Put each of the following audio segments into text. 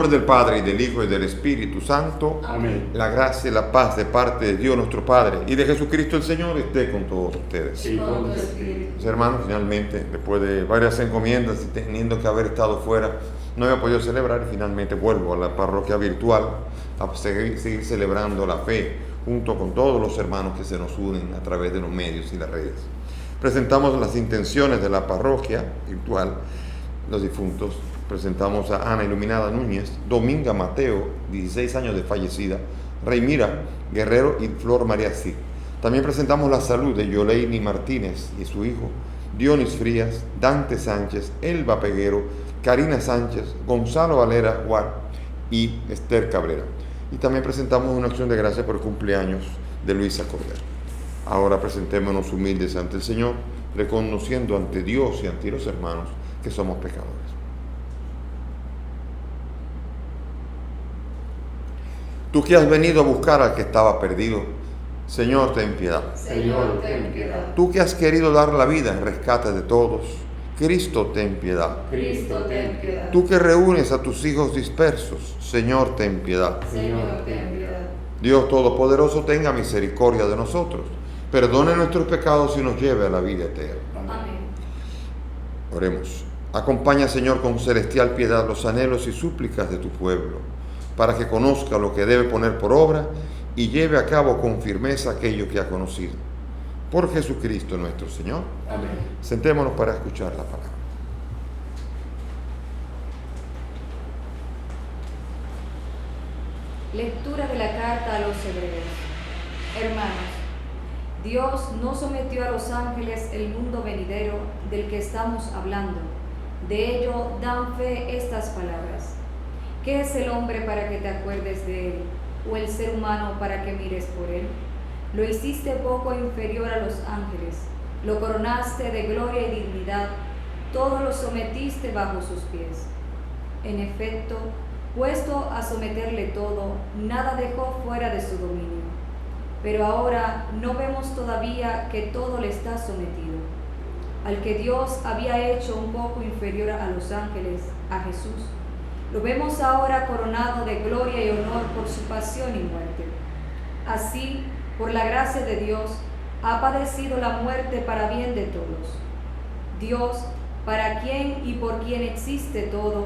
nombre del Padre, y del Hijo, y del Espíritu Santo. Amén. La gracia y la paz de parte de Dios nuestro Padre y de Jesucristo el Señor esté con todos ustedes. Sí, con tu espíritu. Mis hermanos, finalmente, después de varias encomiendas y teniendo que haber estado fuera, no había podido celebrar, y finalmente vuelvo a la parroquia virtual a seguir celebrando la fe junto con todos los hermanos que se nos unen a través de los medios y las redes. Presentamos las intenciones de la parroquia virtual, los difuntos. Presentamos a Ana Iluminada Núñez, Dominga Mateo, 16 años de fallecida, Reymira Guerrero y Flor María Cid. También presentamos la salud de Yoleini Martínez y su hijo, Dionis Frías, Dante Sánchez, Elba Peguero, Karina Sánchez, Gonzalo Valera Guar y Esther Cabrera. Y también presentamos una acción de gracia por el cumpleaños de Luisa Cordero. Ahora presentémonos humildes ante el Señor, reconociendo ante Dios y ante los hermanos que somos pecadores. Tú que has venido a buscar al que estaba perdido, Señor, ten piedad. Señor, ten piedad. Tú que has querido dar la vida en rescate de todos, Cristo, ten piedad. Cristo, ten piedad. Tú que reúnes a tus hijos dispersos, Señor, ten piedad. Señor, ten piedad. Dios Todopoderoso, tenga misericordia de nosotros, perdone nuestros pecados y nos lleve a la vida eterna. Amén. Oremos. Acompaña, Señor, con celestial piedad los anhelos y súplicas de tu pueblo, para que conozca lo que debe poner por obra y lleve a cabo con firmeza aquello que ha conocido. Por Jesucristo nuestro Señor. Amén. Sentémonos para escuchar la palabra. Lectura de la carta a los Hebreos. Hermanos, Dios no sometió a los ángeles el mundo venidero del que estamos hablando. De ello dan fe estas palabras. ¿Qué es el hombre para que te acuerdes de él, o el ser humano para que mires por él? Lo hiciste poco inferior a los ángeles, lo coronaste de gloria y dignidad, todo lo sometiste bajo sus pies. En efecto, puesto a someterle todo, nada dejó fuera de su dominio. Pero ahora no vemos todavía que todo le está sometido. Al que Dios había hecho un poco inferior a los ángeles, a Jesús, lo vemos ahora coronado de gloria y honor por su pasión y muerte. Así, por la gracia de Dios, ha padecido la muerte para bien de todos. Dios, para quien y por quien existe todo,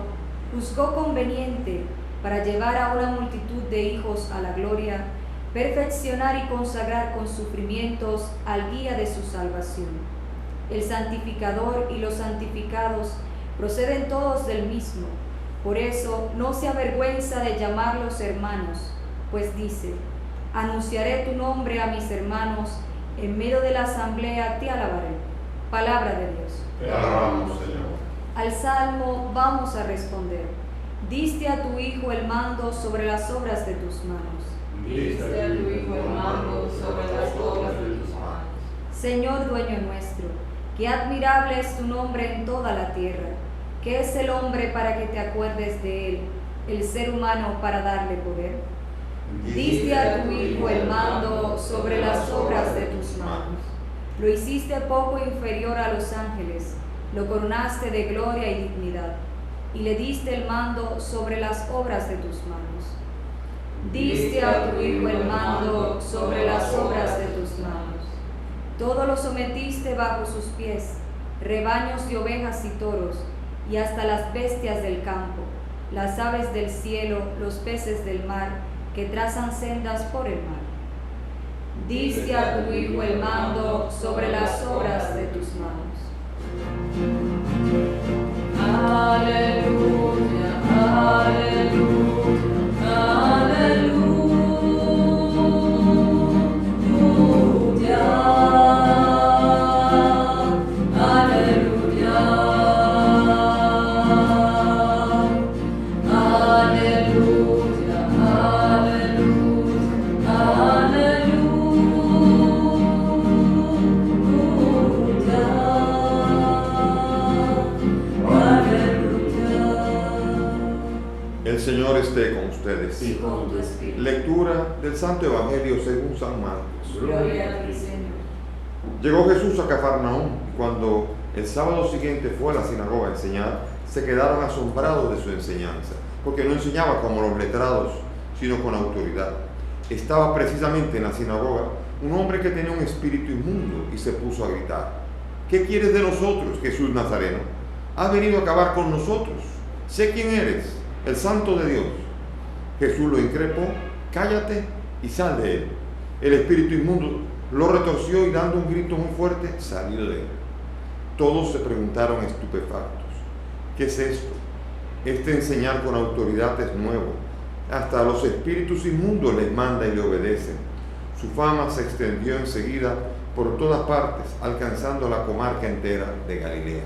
juzgó conveniente, para llevar a una multitud de hijos a la gloria, perfeccionar y consagrar con sufrimientos al guía de su salvación. El santificador y los santificados proceden todos del mismo. Por eso no se avergüenza de llamarlos hermanos, pues dice: anunciaré tu nombre a mis hermanos, en medio de la asamblea te alabaré. Palabra de Dios. Te alabamos, Señor. Al salmo vamos a responder: diste a tu Hijo el mando sobre las obras de tus manos. Diste a tu Hijo el mando sobre las obras de tus manos. Señor dueño nuestro, qué admirable es tu nombre en toda la tierra. ¿Qué es el hombre para que te acuerdes de él, el ser humano para darle poder? Diste a tu Hijo el mando sobre las obras de tus manos. Lo hiciste poco inferior a los ángeles, lo coronaste de gloria y dignidad, y le diste el mando sobre las obras de tus manos. Diste a tu Hijo el mando sobre las obras de tus manos. Todo lo sometiste bajo sus pies, rebaños de ovejas y toros, y hasta las bestias del campo, las aves del cielo, los peces del mar, que trazan sendas por el mar. Diste a tu Hijo el mando sobre las obras de tus manos. Aleluya, aleluya, aleluya. El Señor esté con ustedes. Y con tu espíritu. Lectura del Santo Evangelio según San Marcos. Gloria a ti, Señor. Llegó Jesús a Cafarnaúm, y cuando el sábado siguiente fue a la sinagoga a enseñar, se quedaron asombrados de su enseñanza, porque no enseñaba como los letrados, sino con autoridad. Estaba precisamente en la sinagoga un hombre que tenía un espíritu inmundo y se puso a gritar: ¿qué quieres de nosotros, Jesús Nazareno? ¿Has venido a acabar con nosotros? Sé quién eres, el Santo de Dios. Jesús lo increpó: cállate y sal de él. El espíritu inmundo lo retorció y dando un grito muy fuerte salió de él. Todos se preguntaron estupefactos: ¿qué es esto? Este enseñar con autoridad es nuevo. Hasta los espíritus inmundos les manda y le obedecen. Su fama se extendió enseguida por todas partes, alcanzando la comarca entera de Galilea.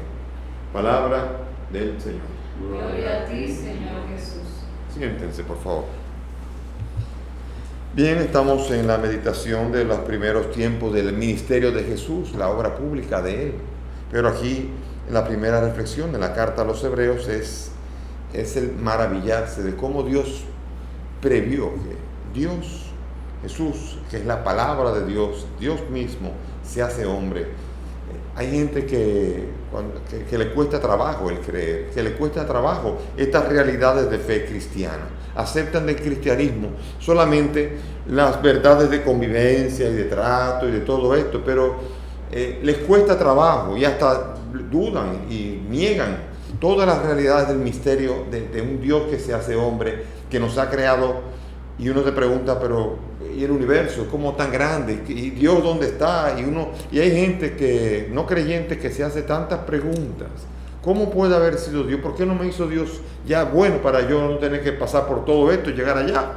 Palabra del Señor. Gloria a ti, Señor Jesús. Siéntense, por favor. Bien, estamos en la meditación de los primeros tiempos del ministerio de Jesús, la obra pública de Él. Pero aquí, en la primera reflexión de la carta a los Hebreos, es el maravillarse de cómo Dios previó que Dios, Jesús, que es la palabra de Dios, Dios mismo, se hace hombre. Hay gente que le cuesta trabajo el creer, que le cuesta trabajo estas realidades de fe cristiana. Aceptan del cristianismo solamente las verdades de convivencia y de trato y de todo esto, pero les cuesta trabajo y hasta dudan y niegan todas las realidades del misterio de un Dios que se hace hombre, que nos ha creado. Y uno se pregunta, pero ¿y el universo? ¿Cómo tan grande? ¿Y Dios dónde está? Y hay gente que no creyente que se hace tantas preguntas. ¿Cómo puede haber sido Dios? ¿Por qué no me hizo Dios ya bueno para yo no tener que pasar por todo esto y llegar allá?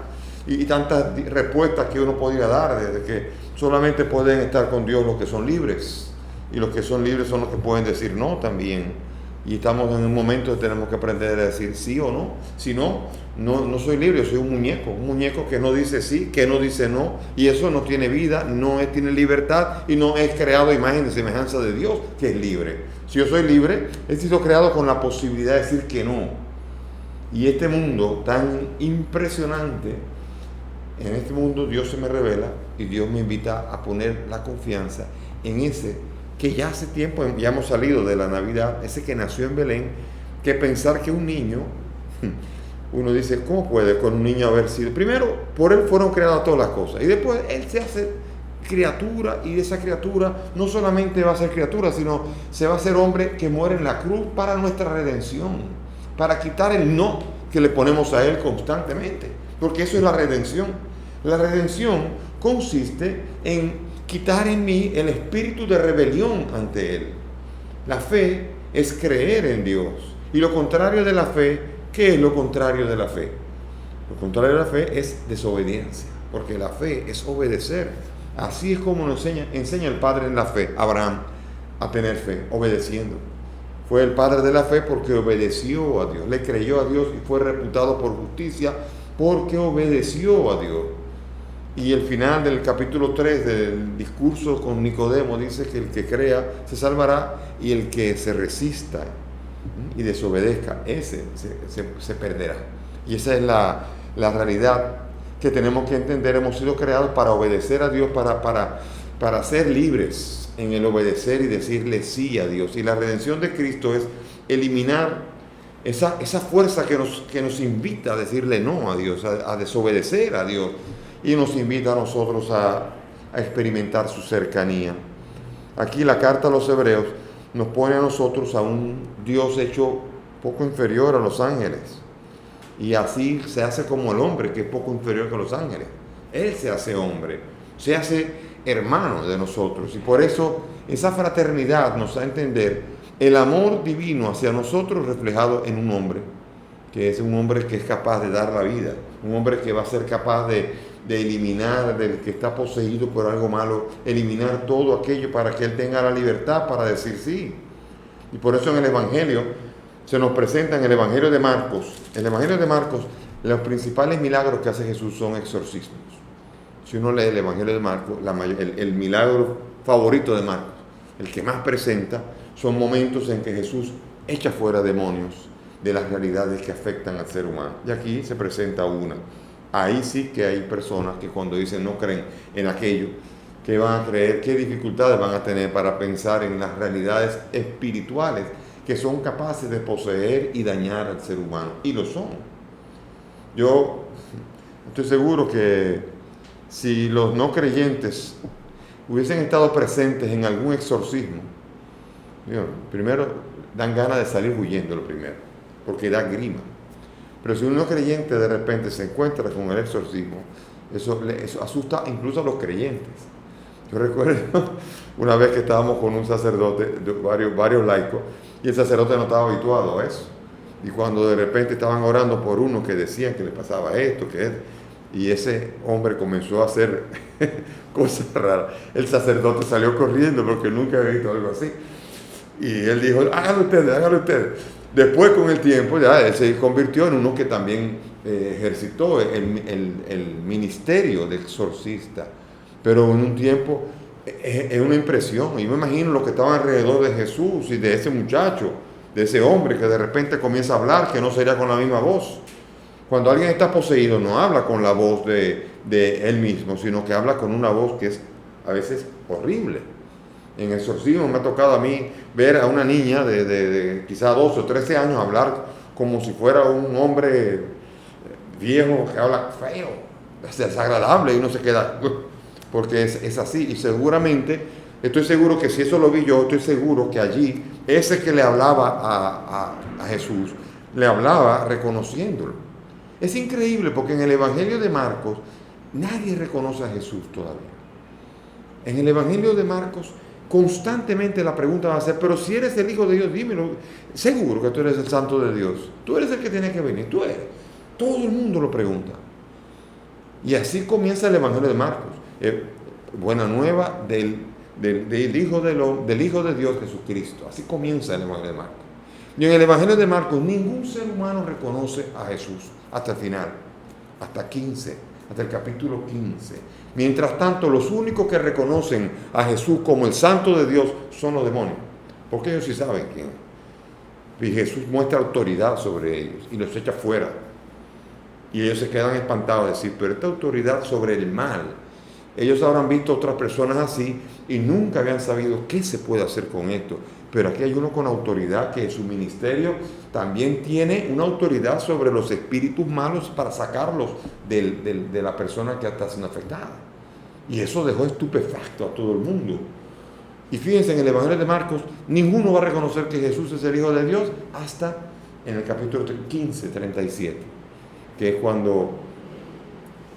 Y tantas respuestas que uno podría dar, desde que solamente pueden estar con Dios los que son libres. Y los que son libres son los que pueden decir no también. Y estamos en un momento que tenemos que aprender a decir sí o no. Si no, no soy libre, yo soy un muñeco que no dice sí, que no dice no, y eso no tiene vida, tiene libertad y no es creado a imagen y semejanza de Dios, que es libre. Si yo soy libre, he sido creado con la posibilidad de decir que no. Y este mundo tan impresionante, en este mundo Dios se me revela y Dios me invita a poner la confianza en ese que ya hace tiempo, ya hemos salido de la Navidad, ese que nació en Belén, que pensar que un niño, uno dice, ¿cómo puede con un niño haber sido? Primero, por él fueron creadas todas las cosas, y después él se hace criatura, y de esa criatura no solamente va a ser criatura, sino se va a ser hombre que muere en la cruz para nuestra redención, para quitar el no que le ponemos a él constantemente, porque eso es la redención. La redención consiste en quitar en mí el espíritu de rebelión ante Él. La fe es creer en Dios. Y lo contrario de la fe, ¿qué es lo contrario de la fe? Lo contrario de la fe es desobediencia, porque la fe es obedecer. Así es como nos enseña el Padre en la fe, Abraham, a tener fe, obedeciendo. Fue el Padre de la fe porque obedeció a Dios, le creyó a Dios y fue reputado por justicia porque obedeció a Dios. Y el final del capítulo 3 del discurso con Nicodemo dice que el que crea se salvará y el que se resista y desobedezca, ese se perderá. Y esa es la realidad que tenemos que entender. Hemos sido creados para obedecer a Dios, para ser libres en el obedecer y decirle sí a Dios. Y la redención de Cristo es eliminar esa fuerza que nos invita a decirle no a Dios, a desobedecer a Dios. Y nos invita a nosotros a experimentar su cercanía. Aquí la carta a los Hebreos nos pone a nosotros a un Dios hecho poco inferior a los ángeles. Y así se hace como el hombre, que es poco inferior que los ángeles. Él se hace hombre, se hace hermano de nosotros. Y por eso esa fraternidad nos da a entender el amor divino hacia nosotros reflejado en un hombre, que es un hombre que es capaz de dar la vida, un hombre que va a ser capaz de eliminar, del que está poseído por algo malo, eliminar todo aquello para que él tenga la libertad para decir sí. Y por eso en el Evangelio se nos presenta, en el Evangelio de Marcos, los principales milagros que hace Jesús son exorcismos. Si uno lee el Evangelio de Marcos, el milagro favorito de Marcos, el que más presenta, son momentos en que Jesús echa fuera demonios de las realidades que afectan al ser humano. Y aquí se presenta una. Ahí sí que hay personas que cuando dicen no creen en aquello, que van a creer, qué dificultades van a tener para pensar en las realidades espirituales que son capaces de poseer y dañar al ser humano. Y lo son. Yo estoy seguro que si los no creyentes hubiesen estado presentes en algún exorcismo, primero dan ganas de salir huyendo lo primero, porque da grima. Pero si un no creyente de repente se encuentra con el exorcismo, eso asusta incluso a los creyentes. Yo recuerdo una vez que estábamos con un sacerdote, varios laicos, y el sacerdote no estaba habituado a eso. Y cuando de repente estaban orando por uno que decían que le pasaba esto, y ese hombre comenzó a hacer cosas raras, el sacerdote salió corriendo porque nunca había visto algo así. Y él dijo, hágalo ustedes. Después, con el tiempo, ya él se convirtió en uno que también ejercitó el ministerio de exorcista. Pero en un tiempo es una impresión. Yo me imagino los que estaban alrededor de Jesús y de ese muchacho, de ese hombre que de repente comienza a hablar, que no sería con la misma voz. Cuando alguien está poseído, no habla con la voz de él mismo, sino que habla con una voz que es a veces horrible. En el exorcismo me ha tocado a mí ver a una niña de quizá 12 o 13 años hablar como si fuera un hombre viejo que habla feo, es desagradable, y uno se queda, porque es así. Y seguramente, estoy seguro que si eso lo vi yo, estoy seguro que allí, ese que le hablaba a Jesús, le hablaba reconociéndolo. Es increíble porque en el Evangelio de Marcos nadie reconoce a Jesús todavía. En el Evangelio de Marcos constantemente la pregunta va a ser, pero si eres el Hijo de Dios, dímelo. Seguro que tú eres el Santo de Dios. Tú eres el que tiene que venir. Tú eres. Todo el mundo lo pregunta. Y así comienza el Evangelio de Marcos. Buena nueva del Hijo de Dios, Jesucristo. Así comienza el Evangelio de Marcos. Y en el Evangelio de Marcos ningún ser humano reconoce a Jesús hasta el final, hasta el capítulo 15. Mientras tanto, los únicos que reconocen a Jesús como el Santo de Dios son los demonios, porque ellos sí saben quién es. Y Jesús muestra autoridad sobre ellos y los echa fuera. Y ellos se quedan espantados de decir, pero esta autoridad sobre el mal. Ellos habrán visto otras personas así y nunca habían sabido qué se puede hacer con esto. Pero aquí hay uno con autoridad que su ministerio también tiene una autoridad sobre los espíritus malos para sacarlos de la persona que está siendo afectada. Y eso dejó estupefacto a todo el mundo. Y fíjense, en el Evangelio de Marcos, ninguno va a reconocer que Jesús es el Hijo de Dios hasta en el capítulo 15, 37, que es cuando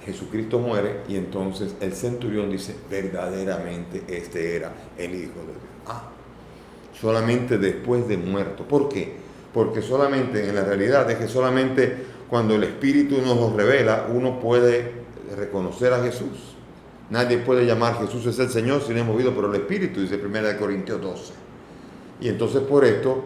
Jesucristo muere y entonces el centurión dice, verdaderamente este era el Hijo de Dios. Solamente después de muerto. ¿Por qué? Porque solamente, en la realidad es que solamente cuando el Espíritu nos lo revela, uno puede reconocer a Jesús. Nadie puede llamar Jesús es el Señor si no es movido por el Espíritu, dice 1 Corintios 12. Y entonces por esto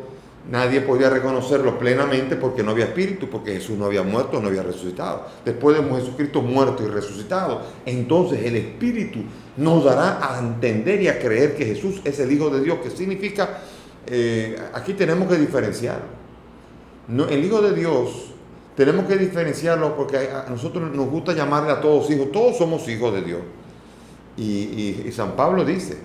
nadie podía reconocerlo plenamente porque no había Espíritu, porque Jesús no había muerto, no había resucitado. Después de Jesucristo muerto y resucitado, entonces el Espíritu nos dará a entender y a creer que Jesús es el Hijo de Dios, que significa, aquí tenemos que diferenciarlo. No, el Hijo de Dios tenemos que diferenciarlo porque a nosotros nos gusta llamarle a todos hijos. Todos somos hijos de Dios. Y San Pablo dice,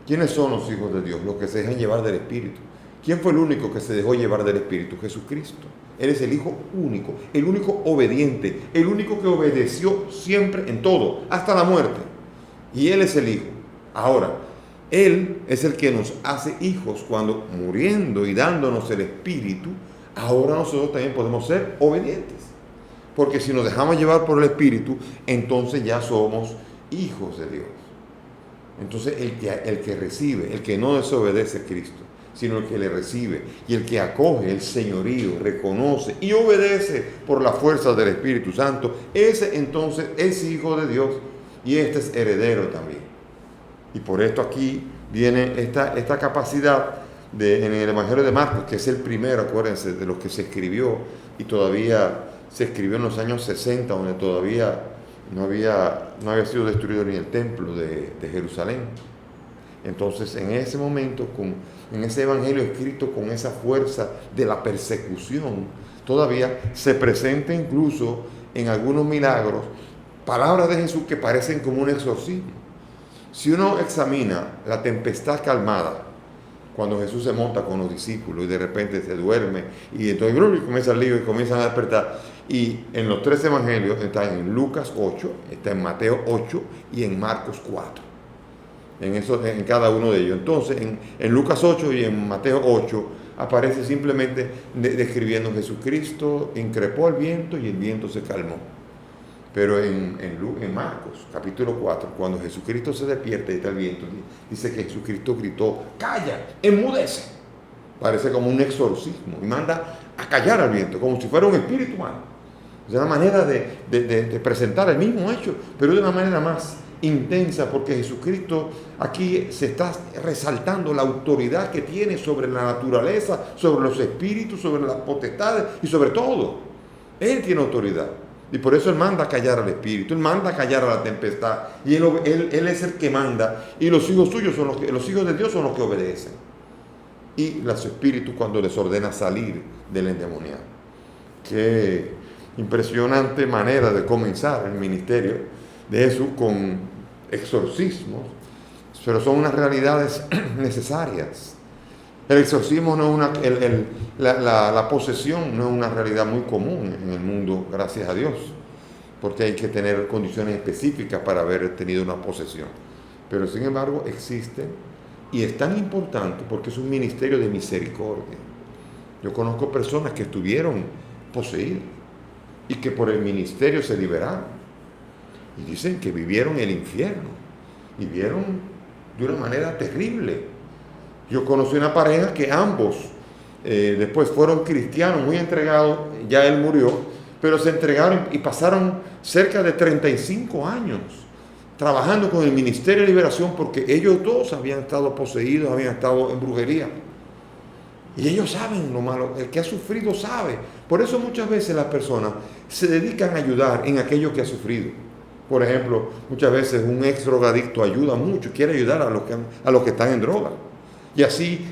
¿quiénes son los hijos de Dios? Los que se dejan llevar del Espíritu. ¿Quién fue el único que se dejó llevar del Espíritu? Jesucristo. Él es el Hijo único, el único obediente, el único que obedeció siempre en todo, hasta la muerte. Y Él es el Hijo. Ahora, Él es el que nos hace hijos cuando muriendo y dándonos el Espíritu, ahora nosotros también podemos ser obedientes. Porque si nos dejamos llevar por el Espíritu, entonces ya somos hijos de Dios. Entonces el que recibe, el que no desobedece a Cristo, sino el que le recibe y el que acoge el señorío, reconoce y obedece por la fuerza del Espíritu Santo, ese entonces es hijo de Dios y este es heredero también. Y por esto aquí viene esta capacidad en el Evangelio de Marcos, que es el primero, acuérdense, de los que se escribió y todavía se escribió en los años 60, donde todavía no había sido destruido ni el templo de Jerusalén. Entonces, en ese momento, en ese evangelio escrito con esa fuerza de la persecución, todavía se presenta incluso en algunos milagros palabras de Jesús que parecen como un exorcismo. Si uno examina la tempestad calmada, cuando Jesús se monta con los discípulos y de repente se duerme y entonces comienza el lío y comienzan a despertar, Y en los 3 evangelios está en Lucas 8, está en Mateo 8 y en Marcos 4. En cada uno de ellos. Entonces, en Lucas 8 y en Mateo 8 aparece simplemente describiendo Jesucristo increpó al viento y el viento se calmó. Pero en Marcos capítulo 4, cuando Jesucristo se despierta y está el viento, dice que Jesucristo gritó, calla, enmudece. Parece como un exorcismo y manda a callar al viento, como si fuera un espíritu humano. Es una manera de presentar el mismo hecho, pero de una manera más intensa, porque Jesucristo aquí se está resaltando la autoridad que tiene sobre la naturaleza, sobre los espíritus, sobre las potestades y sobre todo. Él tiene autoridad. Y por eso Él manda a callar al espíritu, Él manda a callar a la tempestad. Y Él es el que manda. Y los hijos suyos son los hijos de Dios son los que obedecen. Y los espíritus cuando les ordena salir del endemoniado. Qué impresionante manera de comenzar el ministerio de Jesús con exorcismos. Pero son unas realidades necesarias. El exorcismo no es la posesión no es una realidad muy común en el mundo, gracias a Dios, porque hay que tener condiciones específicas para haber tenido una posesión. Pero sin embargo existen y es tan importante porque es un ministerio de misericordia. Yo conozco personas que estuvieron poseídas y que por el ministerio se liberaron y dicen que vivieron el infierno y vivieron de una manera terrible. Yo conocí una pareja que ambos después fueron cristianos, muy entregados, ya él murió, pero se entregaron y pasaron cerca de 35 años trabajando con el Ministerio de Liberación porque ellos dos habían estado poseídos, habían estado en brujería. Y ellos saben lo malo, el que ha sufrido sabe. Por eso muchas veces las personas se dedican a ayudar en aquello que ha sufrido. Por ejemplo, muchas veces un ex drogadicto ayuda mucho, quiere ayudar a los que están en droga. Y así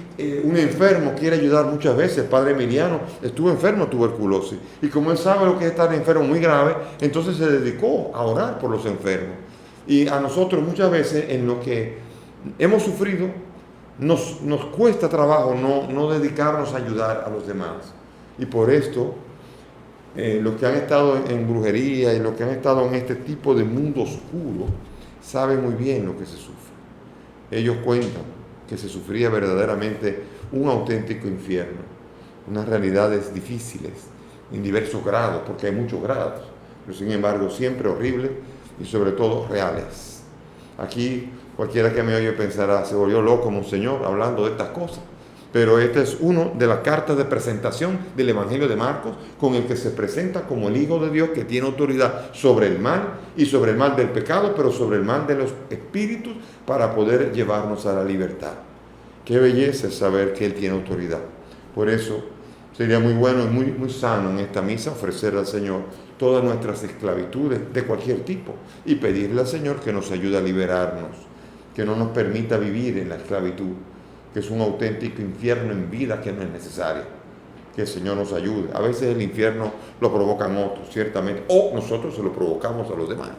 un enfermo quiere ayudar muchas veces. El padre Emiliano estuvo enfermo de tuberculosis. Y como él sabe lo que es estar enfermo muy grave, entonces se dedicó a orar por los enfermos. Y a nosotros muchas veces en lo que hemos sufrido nos cuesta trabajo no dedicarnos a ayudar a los demás. Y por esto los que han estado en brujería y los que han estado en este tipo de mundo oscuro saben muy bien lo que se sufre. Ellos cuentan que se sufría verdaderamente un auténtico infierno, unas realidades difíciles en diversos grados, porque hay muchos grados, pero sin embargo siempre horribles y sobre todo reales. Aquí cualquiera que me oye pensará, se volvió loco monseñor hablando de estas cosas, pero esta es una de las cartas de presentación del Evangelio de Marcos, con el que se presenta como el Hijo de Dios que tiene autoridad sobre el mal y sobre el mal del pecado, pero sobre el mal de los espíritus para poder llevarnos a la libertad. Qué belleza es saber que Él tiene autoridad. Por eso sería muy bueno y muy sano en esta misa ofrecer al Señor todas nuestras esclavitudes de cualquier tipo y pedirle al Señor que nos ayude a liberarnos, que no nos permita vivir en la esclavitud, que es un auténtico infierno en vida que no es necesario. Que el Señor nos ayude. A veces el infierno lo provocan otros, ciertamente, o nosotros se lo provocamos a los demás.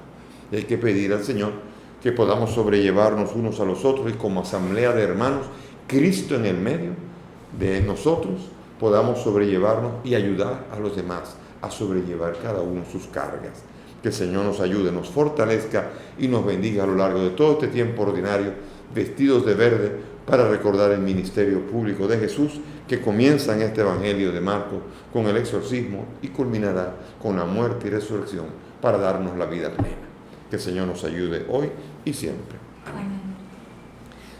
Y hay que pedir al Señor que podamos sobrellevarnos unos a los otros y como asamblea de hermanos, Cristo en el medio de nosotros, podamos sobrellevarnos y ayudar a los demás a sobrellevar cada uno sus cargas. Que el Señor nos ayude, nos fortalezca y nos bendiga a lo largo de todo este tiempo ordinario, vestidos de verde, para recordar el ministerio público de Jesús que comienza en este Evangelio de Marcos con el exorcismo y culminará con la muerte y resurrección para darnos la vida plena. Que el Señor nos ayude hoy y siempre. Amén.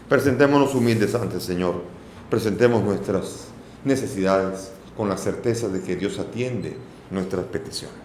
Presentémonos humildes ante el Señor, presentemos nuestras necesidades con la certeza de que Dios atiende nuestras peticiones.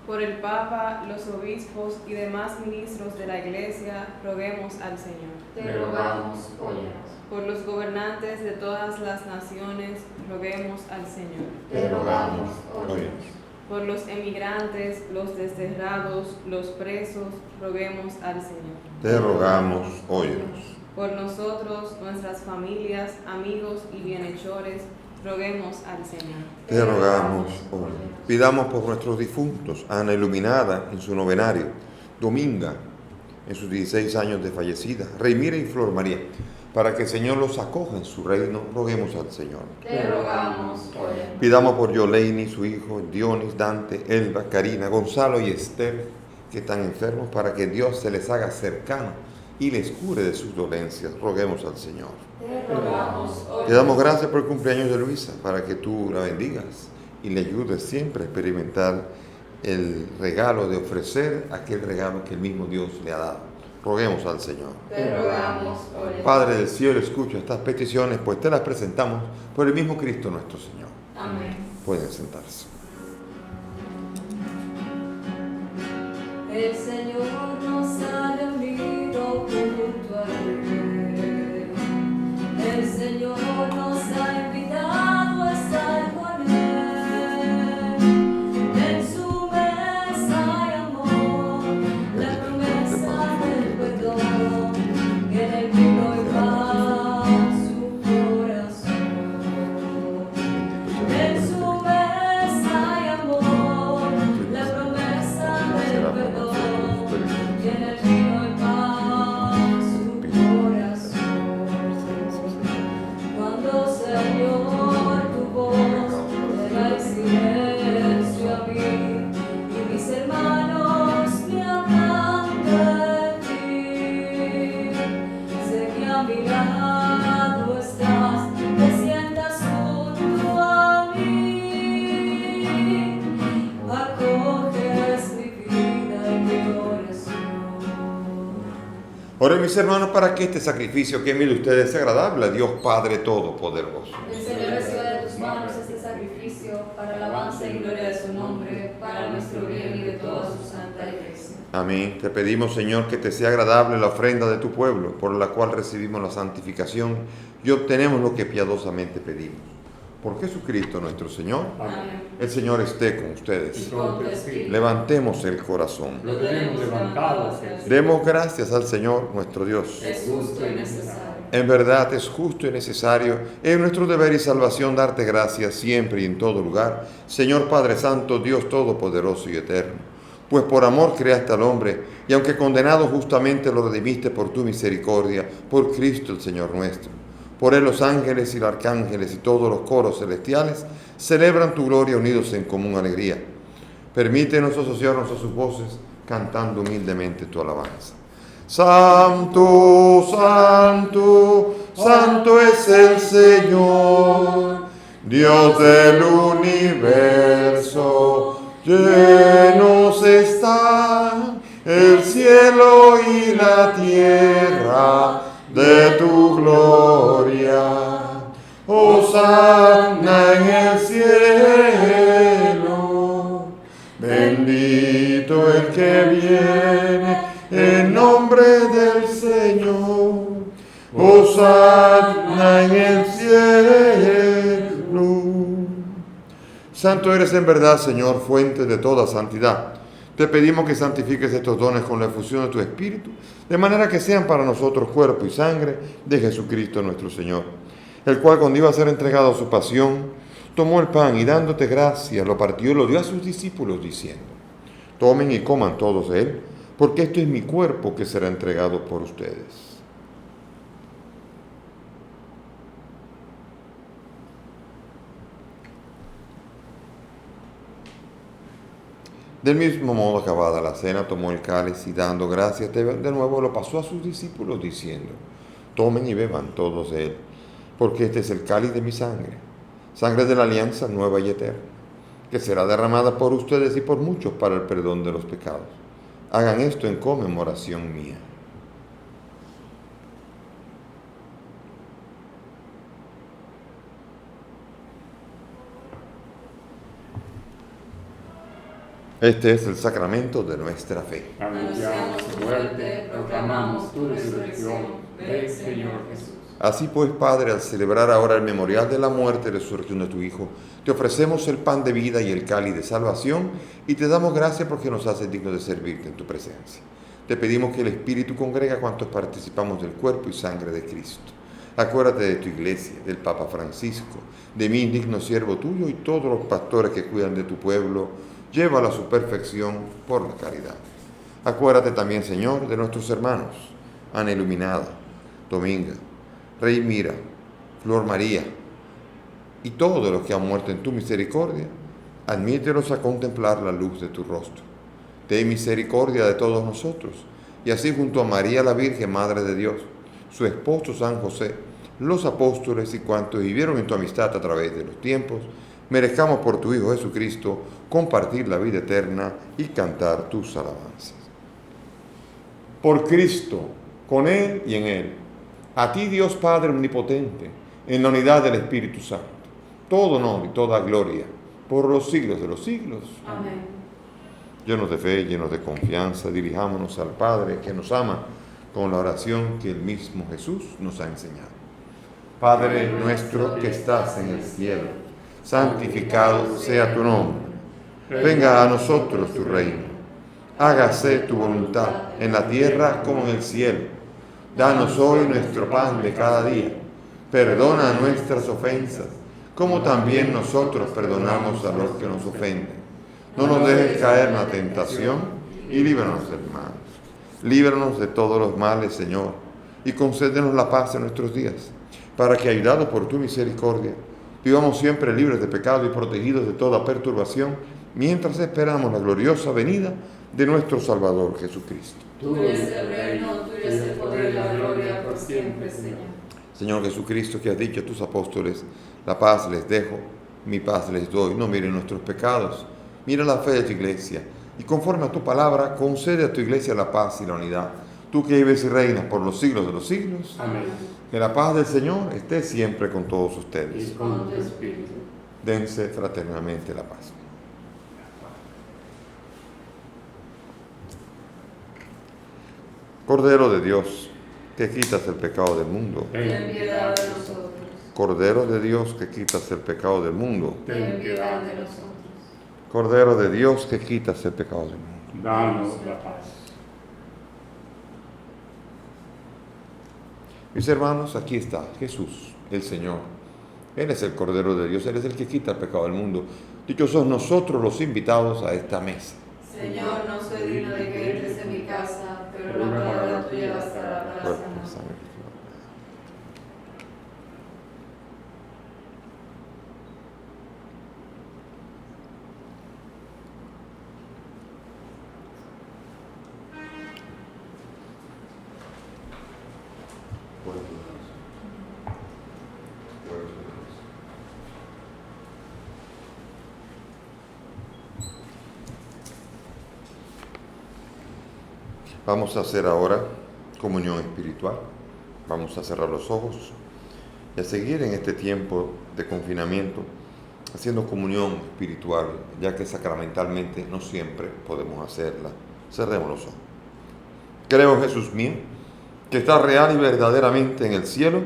Por el Papa, los obispos y demás ministros de la Iglesia, roguemos al Señor. Te rogamos, óyenos. Por los gobernantes de todas las naciones, roguemos al Señor. Te rogamos, óyenos. Por los emigrantes, los desterrados, los presos, roguemos al Señor. Te rogamos, óyenos. Por nosotros, nuestras familias, amigos y bienhechores, roguemos al Señor. Te rogamos, óyenos. Pidamos por nuestros difuntos, Ana Iluminada en su novenario, Dominga en sus 16 años de fallecida, Rey Mira y Flor María, para que el Señor los acoja en su reino, roguemos al Señor. Te rogamos, oye. Pidamos por Yoleini, su hijo, Dionis, Dante, Elba, Karina, Gonzalo y Esther, que están enfermos, para que Dios se les haga cercano y les cure de sus dolencias. Roguemos al Señor. Te rogamos, oye. Te damos gracias por el cumpleaños de Luisa, para que tú la bendigas y le ayudes siempre a experimentar el regalo de ofrecer aquel regalo que el mismo Dios le ha dado. Roguemos al Señor. Te rogamos, oye. Padre del cielo, escucha estas peticiones, pues te las presentamos por el mismo Cristo nuestro Señor. Amén. Pueden sentarse. El Señor nos ha reunido junto a Él. El Señor nos ha invitado a estar con Él. En su mesa hay amor, la promesa del perdón, y en el vino y paz su corazón. En su mesa hay amor, la promesa del perdón, y en el vino y paz su corazón. Cuando Señor tu voz me da el silencio a mí, y mis hermanos me hablan de ti, sé que a mi lado estás, te sientas junto a mí, acoges mi vida y mi oración. Oren mis hermanos para que este sacrificio que mil ustedes sea agradable a Dios Padre Todopoderoso. El Señor reciba de tus manos este sacrificio para alabanza y gloria de su nombre, para nuestro bien y de toda su santa iglesia. Amén. Te pedimos, Señor, que te sea agradable la ofrenda de tu pueblo, por la cual recibimos la santificación y obtenemos lo que piadosamente pedimos. Por Jesucristo nuestro Señor. Amén. El Señor esté con ustedes. Con tu espíritu. Levantemos el corazón. Lo tenemos levantado hacia el Señor. Demos gracias al Señor nuestro Dios. Es justo y necesario. En verdad es justo y necesario, es nuestro deber y salvación darte gracias siempre y en todo lugar, Señor Padre Santo, Dios Todopoderoso y Eterno. Pues por amor creaste al hombre, y aunque condenado justamente lo redimiste por tu misericordia, por Cristo el Señor nuestro. Por él los ángeles y los arcángeles y todos los coros celestiales celebran tu gloria unidos en común alegría. Permítenos asociarnos a sus voces, cantando humildemente tu alabanza. Santo, santo, santo es el Señor, Dios del universo. Llenos están el cielo y la tierra de tu gloria. Hosana en el cielo, bendito el que viene en nombre del Señor. Hosana en el cielo. Santo eres en verdad, Señor, fuente de toda santidad. Te pedimos que santifiques estos dones con la efusión de tu Espíritu, de manera que sean para nosotros cuerpo y sangre de Jesucristo nuestro Señor, el cual cuando iba a ser entregado a su pasión, tomó el pan y dándote gracias, lo partió y lo dio a sus discípulos, diciendo: tomen y coman todos de él, porque esto es mi cuerpo que será entregado por ustedes. Del mismo modo, acabada la cena, tomó el cáliz y dando gracias de nuevo lo pasó a sus discípulos, diciendo: tomen y beban todos de él, porque este es el cáliz de mi sangre, sangre de la alianza nueva y eterna, que será derramada por ustedes y por muchos para el perdón de los pecados. Hagan esto en conmemoración mía. Este es el sacramento de nuestra fe. Anunciamos tu muerte, proclamamos tu resurrección. Ven, Señor Jesús. Así pues, Padre, al celebrar ahora el memorial de la muerte y resurrección de tu Hijo, te ofrecemos el pan de vida y el cáliz de salvación y te damos gracias porque nos haces dignos de servirte en tu presencia. Te pedimos que el Espíritu congrega a cuantos participamos del cuerpo y sangre de Cristo. Acuérdate de tu iglesia, del Papa Francisco, de mí, digno siervo tuyo, y todos los pastores que cuidan de tu pueblo. Llévala a su perfección por la caridad. Acuérdate también, Señor, de nuestros hermanos, Ana Iluminada, Dominga, Rey Mira, Flor María y todos los que han muerto en tu misericordia, admítelos a contemplar la luz de tu rostro. Ten misericordia de todos nosotros, y así junto a María la Virgen, Madre de Dios, su esposo San José, los apóstoles y cuantos vivieron en tu amistad a través de los tiempos, merezcamos por tu Hijo Jesucristo compartir la vida eterna y cantar tus alabanzas. Por Cristo, con Él y en Él, a ti Dios Padre Omnipotente, en la unidad del Espíritu Santo, todo honor y toda gloria, por los siglos de los siglos. Amén. Llenos de fe, llenos de confianza, dirijámonos al Padre que nos ama con la oración que el mismo Jesús nos ha enseñado. Padre nuestro que estás en el cielo, santificado sea tu nombre. Venga a nosotros tu reino. Hágase tu voluntad en la tierra como en el cielo. Danos hoy nuestro pan de cada día. Perdona nuestras ofensas, como también nosotros perdonamos a los que nos ofenden. No nos dejes caer en la tentación y líbranos del mal. Líbranos de todos los males, Señor, y concédenos la paz en nuestros días, para que, ayudados por tu misericordia, vivamos siempre libres de pecado y protegidos de toda perturbación, mientras esperamos la gloriosa venida de nuestro Salvador Jesucristo. Tuyo es el reino, tuyo es el poder y la gloria por siempre, Señor. Señor Jesucristo, que has dicho a tus apóstoles, la paz les dejo, mi paz les doy. No miren nuestros pecados, mira la fe de tu iglesia, y conforme a tu palabra, concede a tu iglesia la paz y la unidad. Tú que vives y reinas por los siglos de los siglos. Amén. Que la paz del Señor esté siempre con todos ustedes. Y con tu espíritu. Dense fraternalmente la paz. Cordero de Dios, que quitas el pecado del mundo. Ten piedad de nosotros. Cordero de Dios, que quitas el pecado del mundo. Ten piedad de nosotros. Cordero de Dios, que quitas el pecado del mundo. Danos la paz. Mis hermanos, aquí está Jesús, el Señor. Él es el Cordero de Dios, Él es el que quita el pecado del mundo. Dichosos nosotros los invitados a esta mesa. Señor, no soy digno de que entres en mi casa, pero una palabra tuya bastará para Cuerpo, sanar. sangre. Vamos a hacer ahora comunión espiritual. Vamos a cerrar los ojos y a seguir en este tiempo de confinamiento haciendo comunión espiritual, ya que sacramentalmente no siempre podemos hacerla. Cerremos los ojos. Creo, Jesús mío, que estás real y verdaderamente en el cielo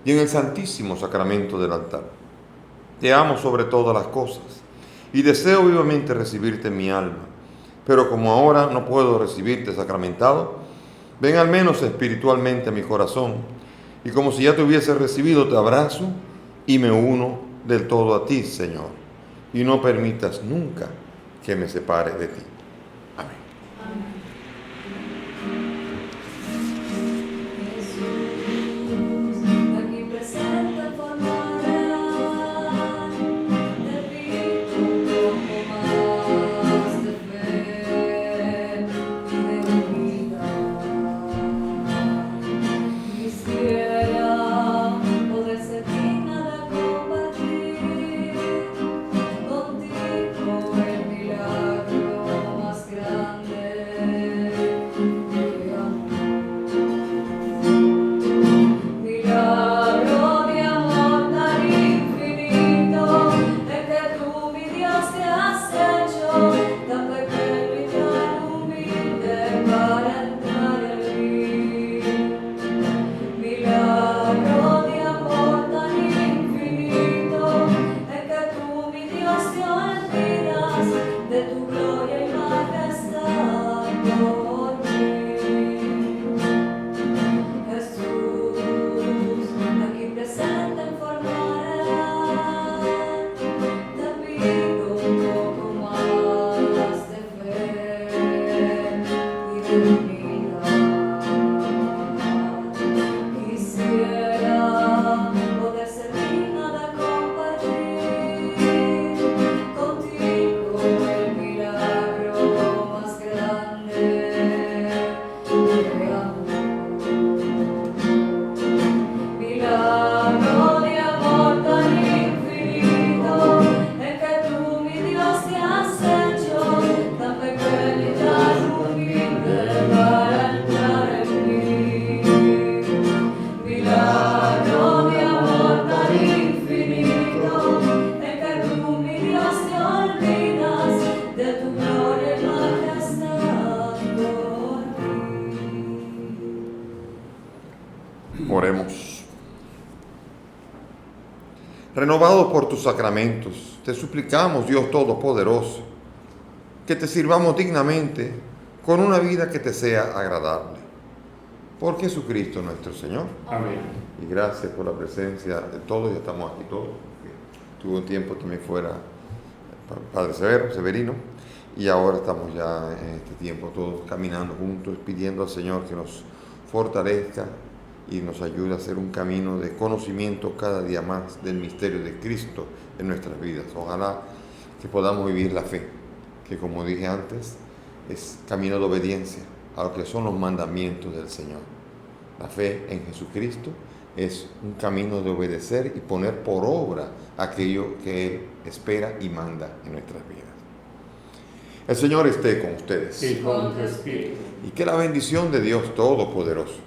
y en el santísimo sacramento del altar. Te amo sobre todas las cosas y deseo vivamente recibirte en mi alma. Pero como ahora no puedo recibirte sacramentado, ven al menos espiritualmente a mi corazón, y como si ya te hubiese recibido, te abrazo y me uno del todo a ti, Señor, y no permitas nunca que me separe de ti. Amén. Aquí presente formarán de ti un poco más de fe y de unidad. Quisiera poder ser digna de compartir contigo el milagro más grande que amor. Milagro de amor tan infinito, en que tú, mi Dios, te has hecho tan pequeño y tan humilde para entrar en mí. Milagro de amor tan infinito, en que tú, mi Dios, te olvidas de tu gloria y majestad por mí. Jesús, aquí presente en forma real, te pido un poco más de fe y de unidad. Quisiera renovados por tus sacramentos, te suplicamos, Dios Todopoderoso, que te sirvamos dignamente con una vida que te sea agradable. Por Jesucristo nuestro Señor. Amén. Y gracias por la presencia de todos, ya estamos aquí todos. Tuvo un tiempo también fuera Padre Severino, y ahora estamos ya en este tiempo todos caminando juntos, pidiendo al Señor que nos fortalezca y nos ayude a hacer un camino de conocimiento cada día más del misterio de Cristo en nuestras vidas. Ojalá que podamos vivir la fe, que como dije antes, es camino de obediencia a lo que son los mandamientos del Señor. La fe en Jesucristo es un camino de obedecer y poner por obra aquello que Él espera y manda en nuestras vidas. El Señor esté con ustedes. Y con tu espíritu. Y que la bendición de Dios Todopoderoso,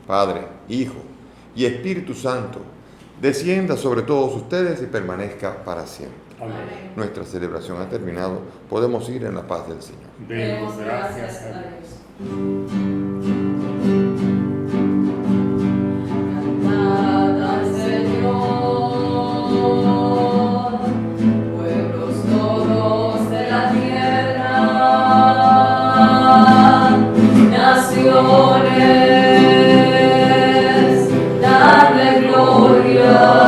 Padre, Hijo y Espíritu Santo, descienda sobre todos ustedes y permanezca para siempre. Amén. Nuestra celebración ha terminado. Podemos ir en la paz del Señor. Demos gracias a Dios. Cantad al Señor, pueblos todos de la tierra, naciones, dadle gloria.